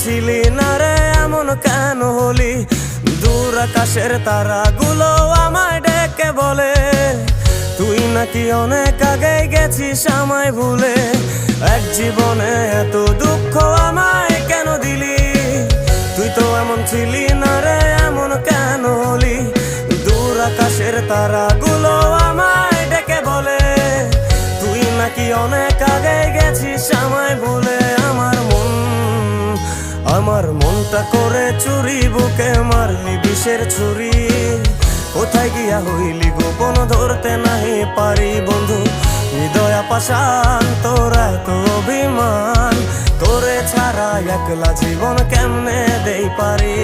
ছিলি না রে এমন কেন হলি? দূর আকাশের তারাগুলো আমায় ডেকে বলে তুই নাকি অনেক আগে গেছিস আমায় ভুলে। এক জীবনে এত দুঃখ আমায় কেন দিলি? তুই তো এমন ছিলি না রে এমন কেন হলি? দূর আকাশের তারাগুলো আমায় ডেকে বলে তুই নাকি অনেক আগে গেছিস আমায় ভুলে। আমার মনটা করে চুরি, বুকে মারলি বিষের ছুরি। কোথায় গিয়া হইলি গোপন ধরতে নাহি পারি বন্ধু। হৃদয় পাষাণ তোর এত অভিমান, তোরে ছাড়া একলা জীবন কেমনে দেই পারি।